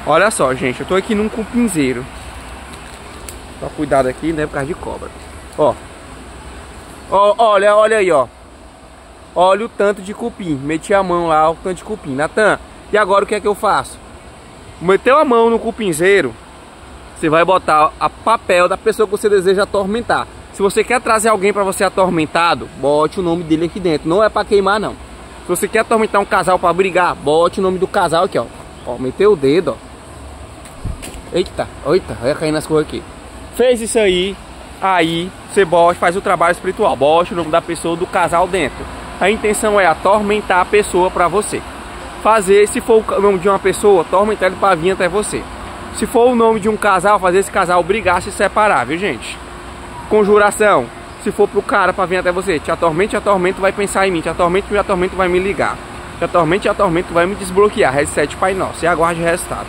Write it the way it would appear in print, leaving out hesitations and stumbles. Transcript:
Olha só, gente, eu tô aqui num cupinzeiro. Só cuidado aqui, né, por causa de cobra. Ó. Olha aí, ó. Olha o tanto de cupim. Meti a mão lá, o tanto de cupim. Natan, e agora o que é que eu faço? Meteu a mão no cupinzeiro, você vai botar a papel da pessoa que você deseja atormentar. Se você quer trazer alguém para você atormentado, bote o nome dele aqui dentro. Não é para queimar, não. Se você quer atormentar um casal para brigar, bote o nome do casal aqui, ó. Ó, meteu o dedo, ó. Eita, vai cair nas coisas aqui. Fez isso aí, você bote, faz o trabalho espiritual. Bote o nome da pessoa, do casal dentro. A intenção é atormentar a pessoa para você. Fazer, se for o nome de uma pessoa, atormentar ele para vir até você. Se for o nome de um casal, fazer esse casal brigar, se separar, viu, gente? Conjuração, se for pro cara para vir até você, te atormento, vai pensar em mim. Te atormento, vai me ligar. Te atormento, vai me desbloquear. Reset Pai Nosso. E aguarde o resultado.